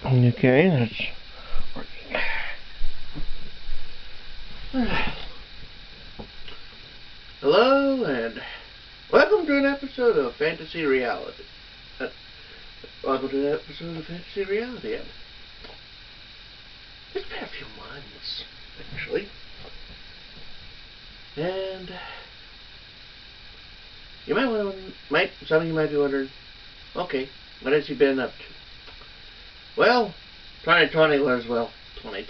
Okay, that's working. Hello, and welcome to an episode of Fantasy Reality. Welcome to an episode of Fantasy Reality. It's been a few months, actually. And some of you might be wondering, okay, what has he been up to? Well, 2020 was, 2020.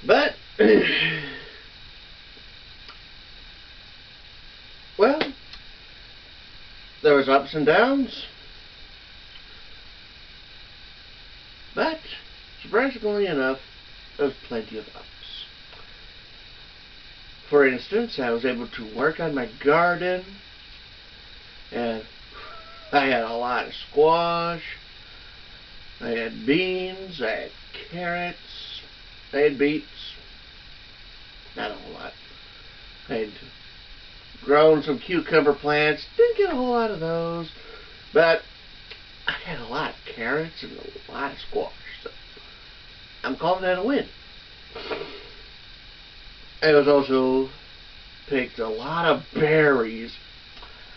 But, well, there was ups and downs. But, surprisingly enough, there was plenty of ups. For instance, I was able to work on my garden, and I had a lot of squash, I had beans, I had carrots, I had beets, not a whole lot. I had grown some cucumber plants, didn't get a whole lot of those, but I had a lot of carrots and a lot of squash, so I'm calling that a win. I was also picked a lot of berries,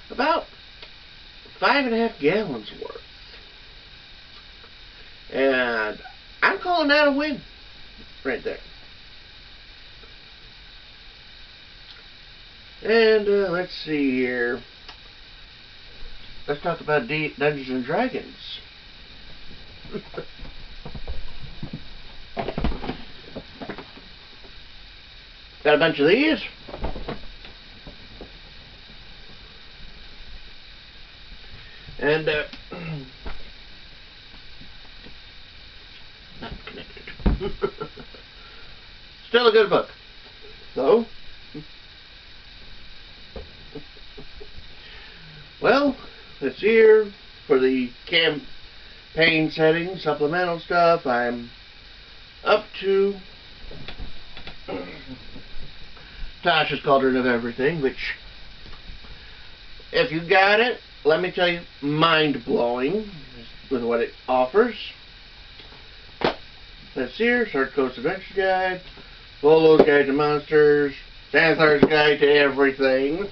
about 5.5 gallons worth. And I'm calling that a win right there. And let's see here. Let's talk about Dungeons and Dragons. Got a bunch of these. And not connected. Still a good book, though. Well, this year for the campaign settings, supplemental stuff, I'm up to Tasha's Cauldron of Everything, which, if you got it, let me tell you, mind-blowing with what it offers. Let's see here, Sark Coast Adventure Guide, Volo's Guide to Monsters, Xanathar's Guide to Everything,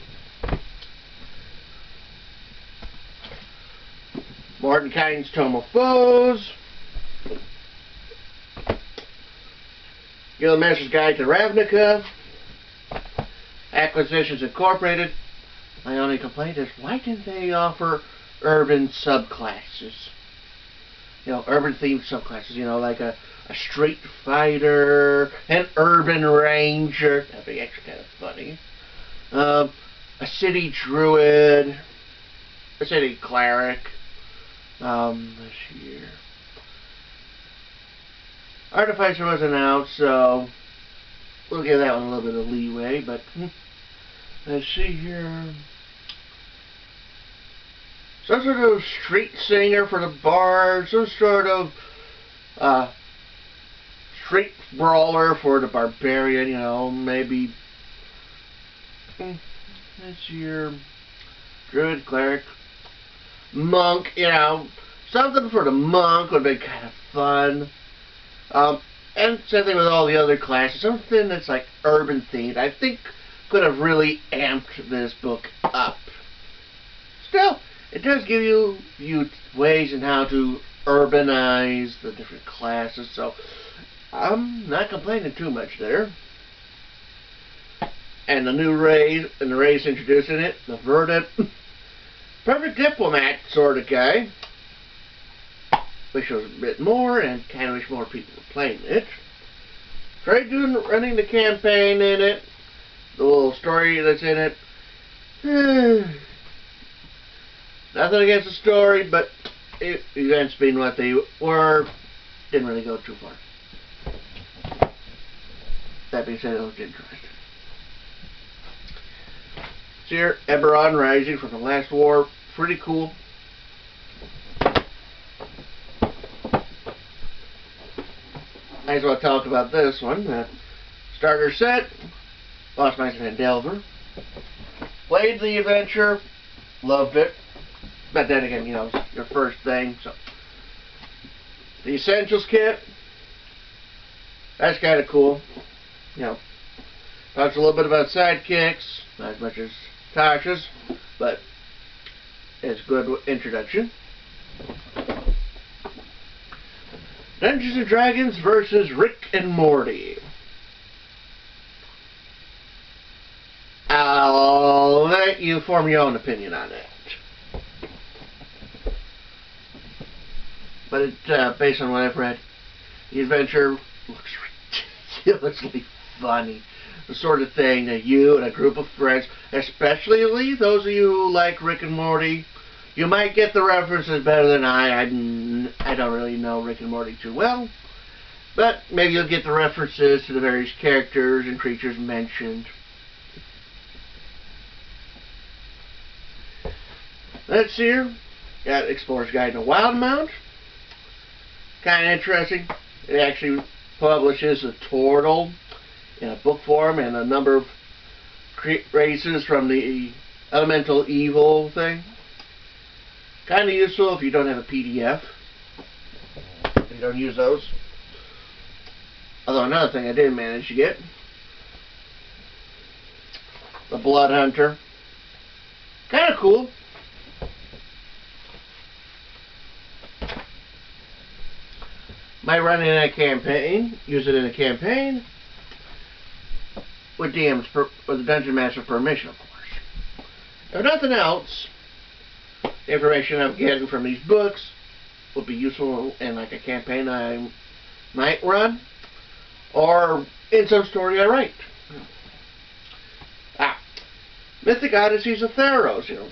Mordenkainen's Tome of Foes, Guildmaster's Guide to Ravnica, Acquisitions Incorporated. My only complaint is, why didn't they offer urban subclasses? You know, urban-themed subclasses, you know, like a street fighter, an urban ranger. That'd be actually kind of funny. A city druid, a city cleric. This year. Artificer wasn't out, so we'll give that one a little bit of leeway, but let's see here. Some sort of street singer for the bard, some sort of street brawler for the barbarian, you know, maybe this year, druid, cleric, monk, you know, something for the monk would be kind of fun. And same thing with all the other classes, something that's like urban themed, I think could have really amped this book up. Still, it does give you ways in how to urbanize the different classes, so I'm not complaining too much there. And the new race, and the race introducing it, the Verdant, perfect diplomat sort of guy. Wish there was a bit more, and kind of wish more people were playing it. Tried running the campaign in it, the little story that's in it. Nothing against the story, but events being what they were, didn't really go too far. That being said, it looked interesting. So here, Eberron Rising from the Last War, pretty cool. Might as well talk about this one. Starter set, Lost Knights of Phandelver. Played the adventure, loved it. But then again, you know, it's your first thing. So the Essentials kit, that's kind of cool. You know, talks a little bit about sidekicks, not as much as Tasha's, but it's a good introduction. Dungeons and Dragons versus Rick and Morty. I'll let you form your own opinion on it. But it, based on what I've read, the adventure looks ridiculously funny. The sort of thing that you and a group of friends, especially those of you who like Rick and Morty, you might get the references better than I. I don't really know Rick and Morty too well. But maybe you'll get the references to the various characters and creatures mentioned. Let's see here. Got Explorer's Guide to Wildemount. Kind of interesting. It actually publishes a turtle in a book form and a number of races from the Elemental Evil thing. Kind of useful if you don't have a PDF. If you don't use those. Although another thing I did manage to get. The Blood Hunter. Kind of cool. Might run it in a campaign, use it in a campaign, with with the Dungeon Master permission, of course. If nothing else, the information I'm getting from these books will be useful in like a campaign I might run, or in some story I write. Mythic Odysseys of Theros, you know,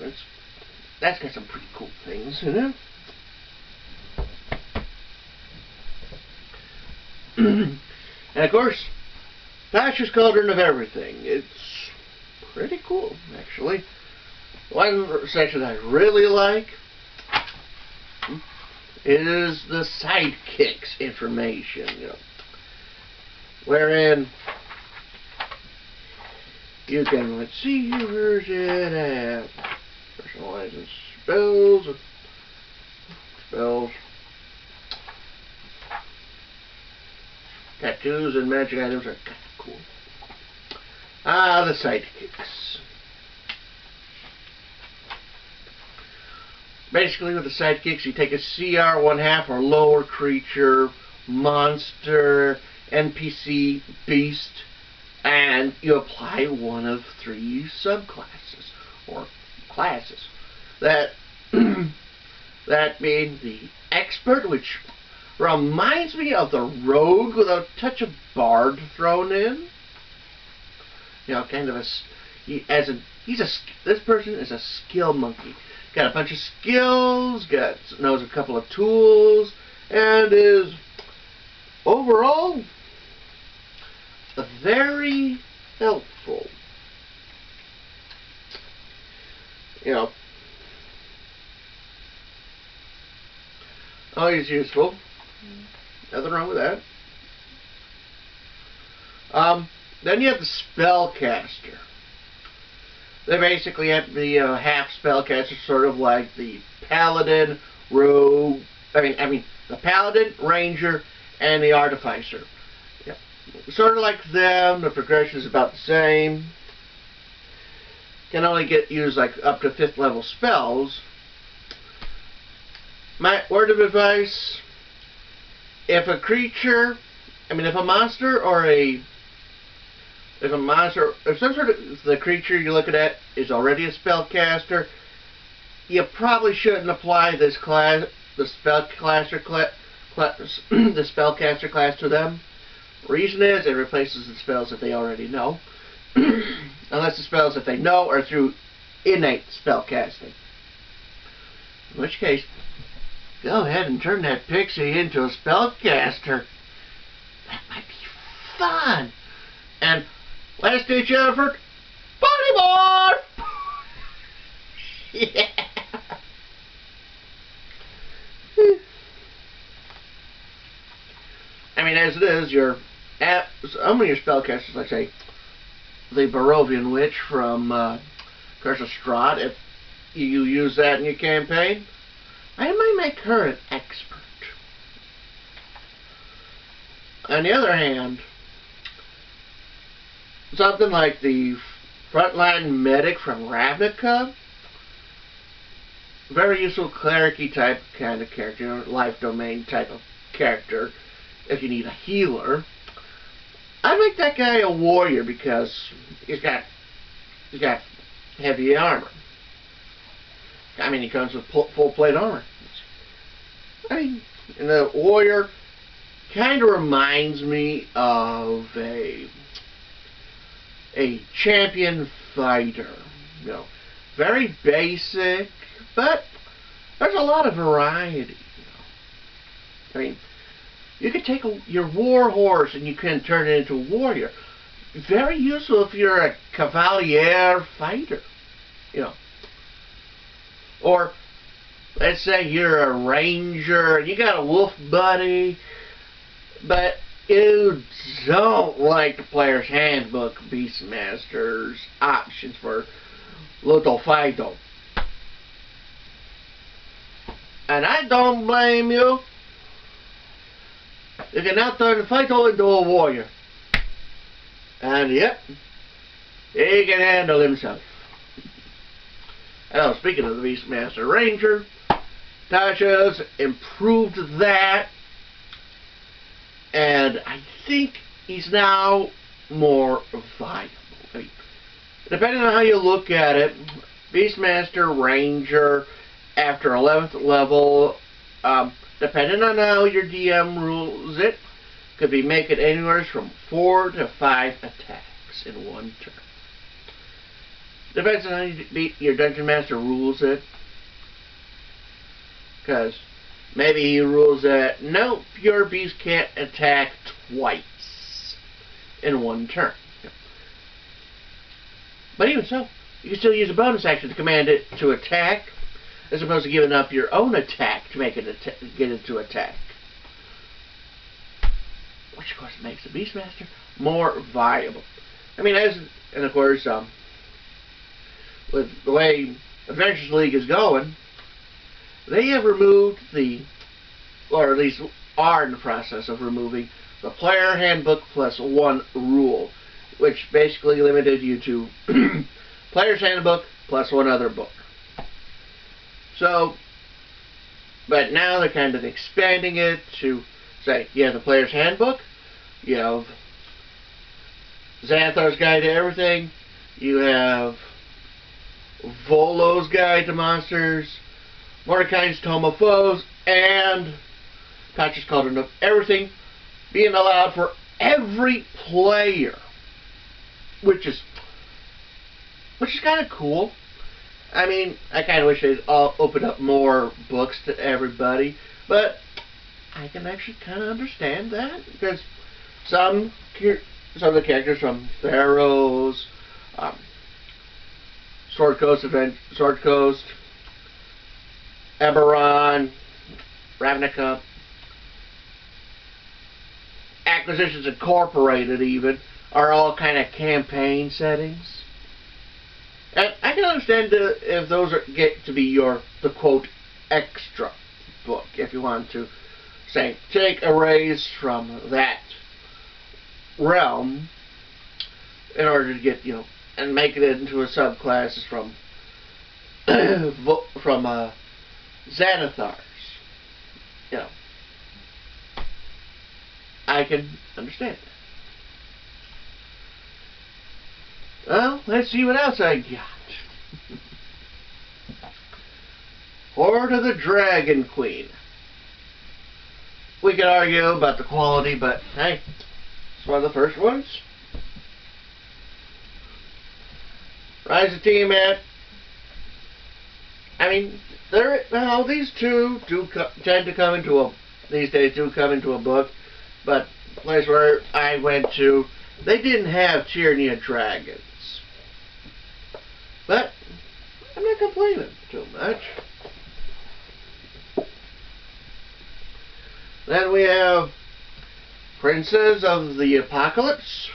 that's got some pretty cool things, you know. And of course, Tasha's Cauldron of Everything. It's pretty cool, actually. One section I really like is the sidekicks information, you know, wherein you can, let's see here, where's it at? Personalizing spells. Tattoos and magic items are kind of cool. The sidekicks. Basically, with the sidekicks, you take a CR 1/2 or lower creature, monster, NPC, beast, and you apply one of 3 subclasses or classes. That being the expert, which reminds me of the rogue with a touch of bard thrown in. You know, kind of this person is a skill monkey. Got a bunch of skills, knows a couple of tools, and is overall very helpful. You know, always useful. Nothing wrong with that. Then you have the Spellcaster. They basically have to be half spellcaster, sort of like the Paladin, Rogue. I mean the Paladin, Ranger, and the Artificer. Yeah. Sort of like them. The progression is about the same. Can only use like up to 5th level spells. My word of advice: if a creature, if a monster or if some sort of the creature you're looking at is already a spellcaster, you probably shouldn't apply this class, the spellcaster class to them. Reason is it replaces the spells that they already know, unless the spells that they know are through innate spellcasting. In which case, go ahead and turn that pixie into a spellcaster. That might be fun. And last ditch effort, body morph! Yeah. As it is, some of your spellcasters, like say the Barovian Witch from Curse of Strahd, if you use that in your campaign, I might make her an expert. On the other hand, something like the frontline medic from Ravnica, very useful cleric-y type kind of character, life domain type of character, if you need a healer. I make that guy a warrior because he's got heavy armor. I mean, he comes with full plate armor. I mean, and the warrior kind of reminds me of a champion fighter. You know, very basic, but there's a lot of variety. I mean, you could take your war horse and you can turn it into a warrior. Very useful if you're a cavalier fighter, you know. Or let's say you're a ranger and you got a wolf buddy, but you don't like the player's handbook, Beastmaster's options for little fighto. And I don't blame you. You can now turn the fighto into a warrior. And yep, he can handle himself. Oh, speaking of the Beastmaster Ranger, Tasha's improved that, and I think he's now more viable. I mean, depending on how you look at it, Beastmaster Ranger after 11th level, depending on how your DM rules it, could be making anywhere from 4 to 5 attacks in one turn. Depends on how your Dungeon Master rules it. Because maybe he rules that, no, your beast can't attack twice in one turn. But even so, you can still use a bonus action to command it to attack, as opposed to giving up your own attack to make it get it to attack. Which, of course, makes the Beastmaster more viable. I mean, and of course, with the way Adventures League is going, they have removed or at least are in the process of removing the player handbook +1 rule, which basically limited you to player's handbook plus one other book. So, but now they're kind of expanding it to say, you have the player's handbook, you have Xanathar's Guide to Everything, you have Volo's Guide to Monsters, Mordecai's Tome of Foes, and Tasha's Cauldron of Everything being allowed for every player, which is kind of cool. I mean, I kind of wish they'd all open up more books to everybody, but I can actually kind of understand that, because some of the characters from Theros, Sword Coast, Eberron, Ravnica, Acquisitions Incorporated even, are all kind of campaign settings. And I can understand if those get to be the quote, extra book, if you want to, say, take a raise from that realm in order to get, and make it into a subclass from Xanathar's. I can understand that. Well, let's see what else I got. Horde of the Dragon Queen. We could argue about the quality, but hey, it's one of the first ones. Rise of Tiamat. I mean, these two tend to come into these days do come into a book, but the place where I went to, they didn't have Tyranny of Dragons. But I'm not complaining too much. Then we have Princes of the Apocalypse.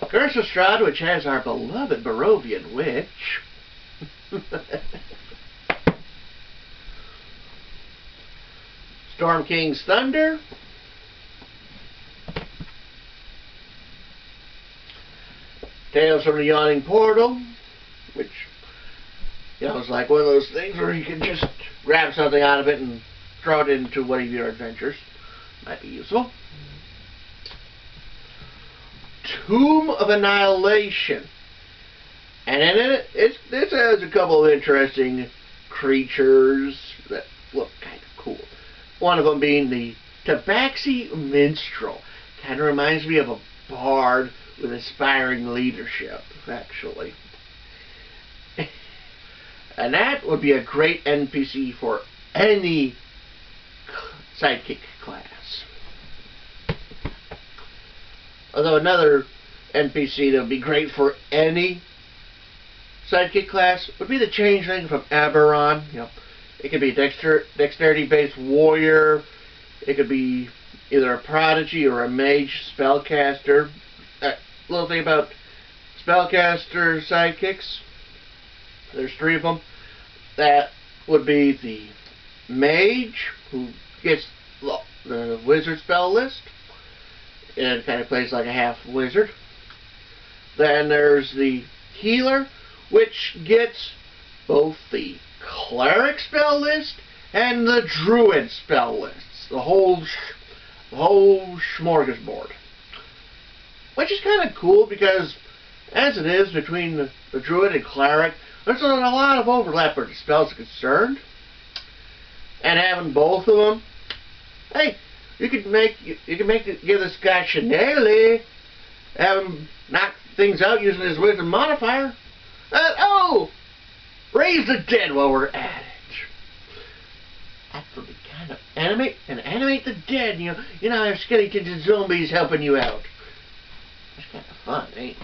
Curse of Strahd, which has our beloved Barovian witch. Storm King's Thunder. Tales from the Yawning Portal, which, you know, is like one of those things where you can just grab something out of it and throw it into one of your adventures. Might be useful. Tomb of Annihilation. And in it, this has a couple of interesting creatures that look kind of cool. One of them being the Tabaxi Minstrel. Kind of reminds me of a bard with aspiring leadership, actually. And that would be a great NPC for any sidekick class. Although another NPC that would be great for any sidekick class would be the Changeling from Eberron. You know, it could be a dexterity-based warrior. It could be either a prodigy or a mage spellcaster. Little thing about spellcaster sidekicks. There's 3 of them. That would be the mage, who gets the wizard spell list and kind of plays like a half wizard. Then there's the healer, which gets both the cleric spell list and the druid spell lists. The whole smorgasbord. Which is kind of cool because, as it is between the druid and cleric, there's a lot of overlap where the spells are concerned. And having both of them, hey, you could give this guy Shillelagh, have him knock things out using his wisdom modifier. Oh, raise the dead while we're at it. That would be kind of animate the dead. You know, have skeletons and zombies helping you out. That's kind of fun, ain't it?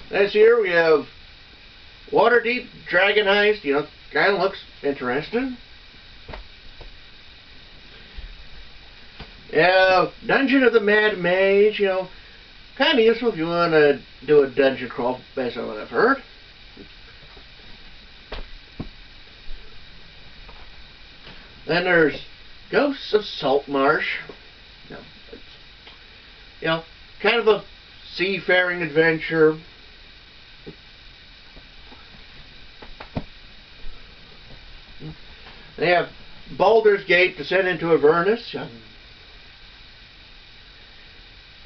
This here we have Waterdeep Dragon Heist. You know, kind of looks interesting. Yeah, Dungeon of the Mad Mage. You know, kind of useful if you want to do a dungeon crawl, based on what I've heard. Then there's Ghosts of Saltmarsh. You know, kind of a seafaring adventure. They have Baldur's Gate, Descent into Avernus.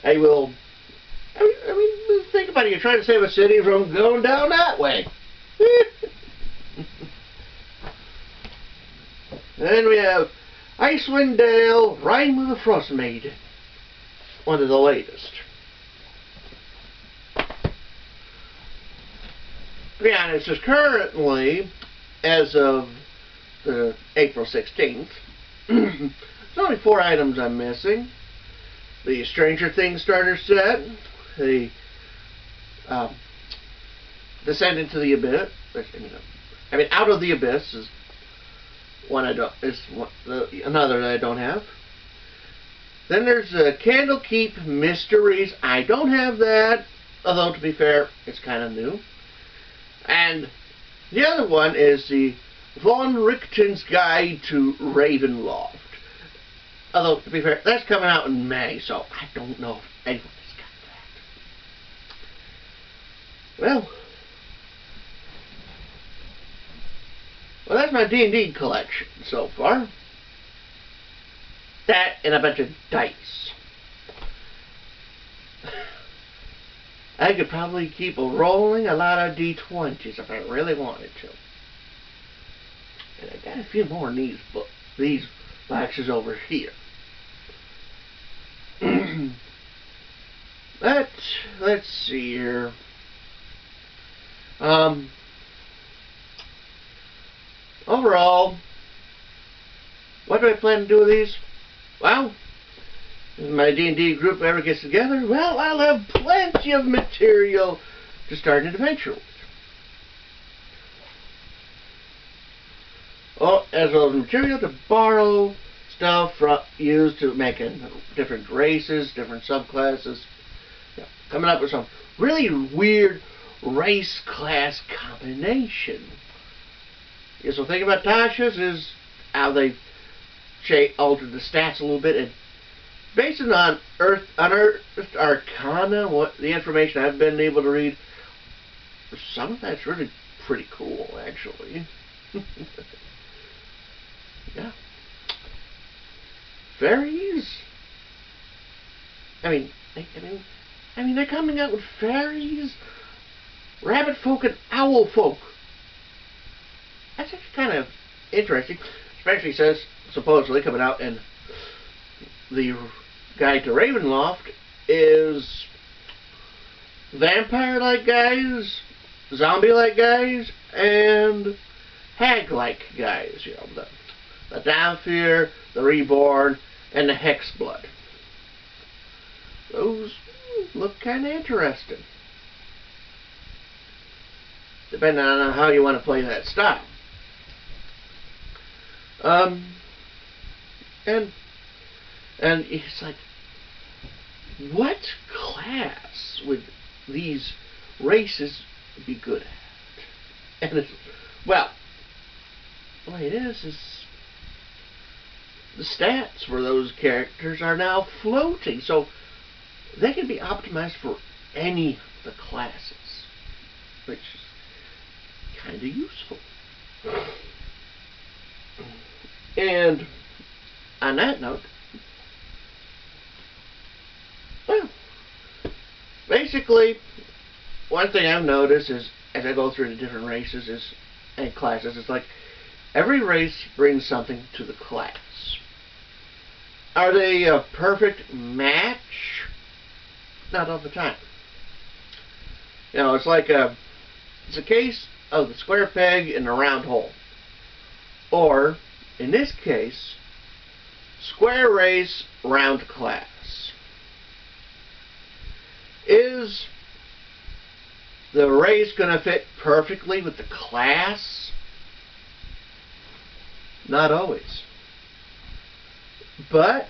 I mean, think about it. You're trying to save a city from going down that way. Then we have Icewind Dale, Rime of the Frost Maiden. One of the latest. To be honest, is currently, as of April 16th, there's only 4 items I'm missing. The Stranger Things starter set, the Descent into the Abyss. I mean, Out of the Abyss is one another that I don't have. Then there's Candlekeep Mysteries. I don't have that, although to be fair, it's kind of new. And the other one is the Von Richten's Guide to Ravenloft. Although, to be fair, that's coming out in May, so I don't know if anyone has got that. Well, that's my D&D collection so far. That and a bunch of dice. I could probably keep rolling a lot of D20s if I really wanted to. And I got a few more in these boxes over here. Let's see here. Overall, what do I plan to do with these? Well, if my D&D group ever gets together, well, I'll have plenty of material to start an adventure with. Oh, as well as material to borrow stuff used to make different races, different subclasses, coming up with some really weird race class combination. Yeah, so thinking about Tasha's is how they've altered the stats a little bit, and based on Unearthed Arcana, what the information I've been able to read, some of that's really pretty cool, actually. Yeah. Fairies. I mean, they're coming out with fairies, rabbit folk, and owl folk. That's actually kind of interesting, especially since supposedly coming out in the Guide to Ravenloft is vampire-like guys, zombie-like guys, and hag-like guys. You know, the Downfear, the Reborn, and the Hexblood. Those look kind of interesting, depending on how you want to play that style. And it's like, what class would these races be good at? And it's, well, the way it is the stats for those characters are now floating, so they can be optimized for any of the classes, which is kind of useful. And on that note, well, basically, one thing I've noticed is, as I go through the different races and classes, it's like every race brings something to the class. Are they a perfect match? Not all the time. You know, it's like it's a case of the square peg in the round hole. Or, in this case, square race, round class. Is the race going to fit perfectly with the class? Not always. But,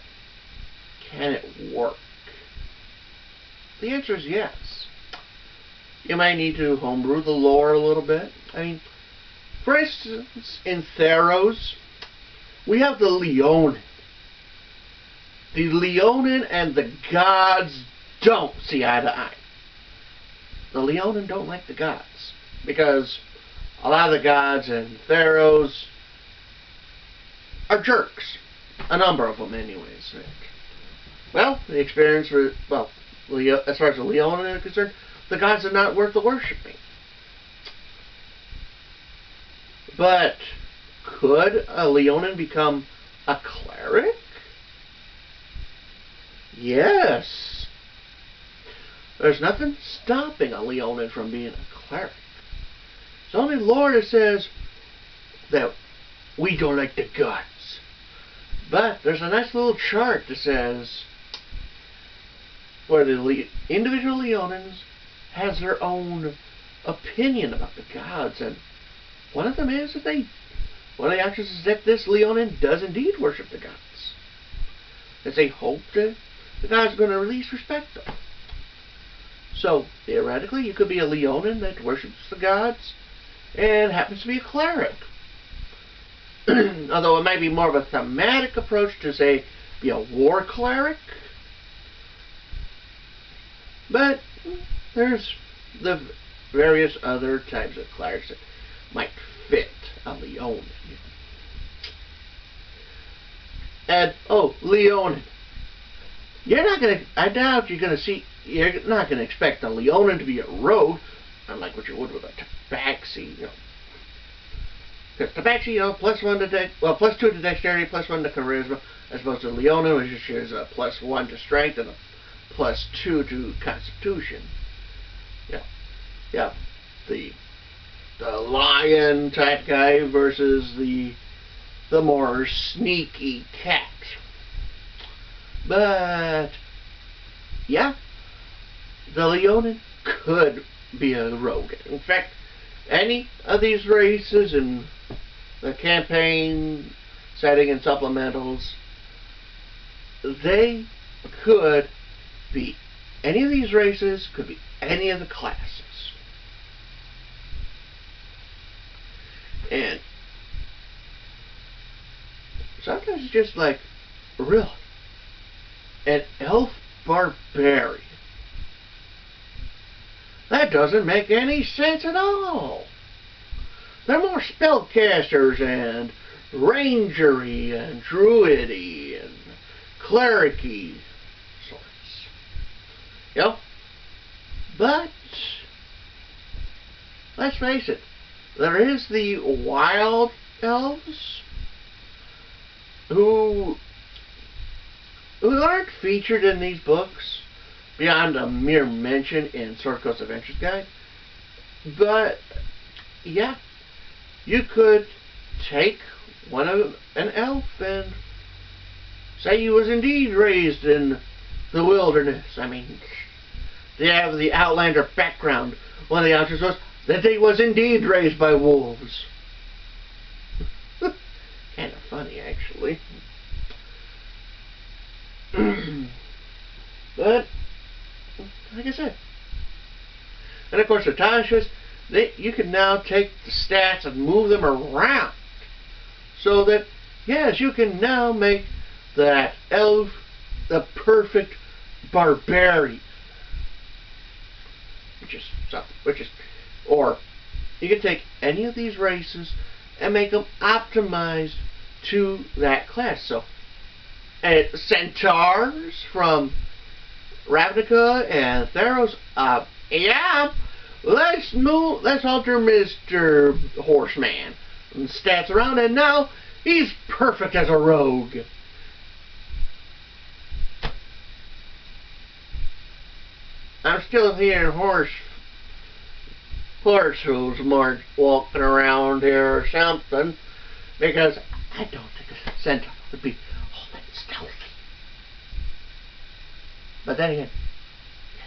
can it work? The answer is yes. You might need to homebrew the lore a little bit. I mean, for instance, in Theros, we have the Leonin. The Leonin and the gods don't see eye to eye. The Leonin don't like the gods, because a lot of the gods in Theros are jerks. A number of them, anyways. Well, the experience for, well, as far as the Leonin is concerned, the gods are not worth the worshipping. But could a Leonin become a cleric? Yes. There's nothing stopping a Leonin from being a cleric. It's only lore that says that we don't like the gods. But there's a nice little chart that says where the individual Leonins has their own opinion about the gods, and one of them is that one of the options is that this Leonin does indeed worship the gods. That they hope that the gods are going to at least respect them. So, theoretically, you could be a Leonin that worships the gods and happens to be a cleric. Although it might be more of a thematic approach to, say, be a war cleric. But there's the various other types of clerics that might fit a Leonin. And, oh, Leonin. I doubt you're not going to expect a Leonin to be a rogue, unlike what you would with a Tabaxi, you know. Because Tabaxi, you know, +1 to +2 to dexterity, +1 to charisma, as opposed to Leonin, which is a +1 to strength and a +2 to constitution. Yeah, the lion type guy versus the more sneaky cat. But yeah, the Leonin could be a rogue. In fact, any of these races in the campaign setting and supplementals, they could be any of these races, could be any of the classes. And sometimes it's just like, really? An elf barbarian? That doesn't make any sense at all. They're more spellcasters and rangery and druidy and clericy sorts. You know? But let's face it, there is the wild elves who aren't featured in these books beyond a mere mention in Sword Coast Adventures Guide. But yeah, you could take an elf and say he was indeed raised in the wilderness. I mean, they have the Outlander background. One of the answers was that he was indeed raised by wolves. Kind of funny, actually. But, like I said. And of course, the Tashas, you can now take the stats and move them around. So that, yes, you can now make that elf the perfect barbarian. Or you can take any of these races and make them optimized to that class. So, centaurs from Ravnica and Theros, yeah, let's alter Mr. Horseman and stats around, and now he's perfect as a rogue. I'm still hearing horse hooves walking around here or something, because I don't think a centaur would be all that stealthy. But then again,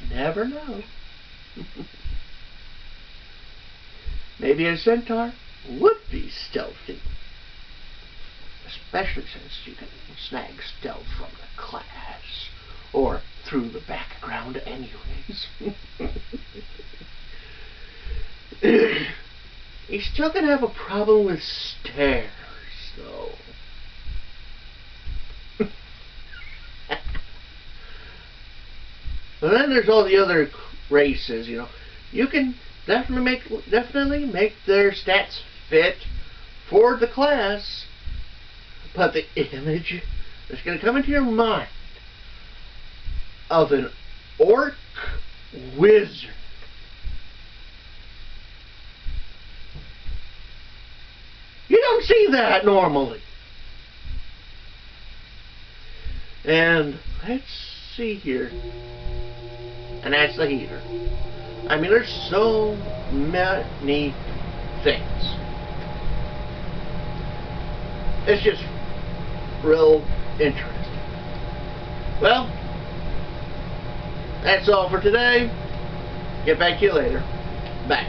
you never know. Maybe a centaur would be stealthy, especially since you can snag stealth from the class or through the background anyways. He's still gonna have a problem with stairs, though. And then there's all the other races, you know. You can definitely make their stats fit for the class, but the image that's gonna come into your mind of an orc wizard, you don't see that normally. And let's see here. And that's the heater. I mean, there's so many things. It's just real interesting. Well, that's all for today. Get back to you later. Bye.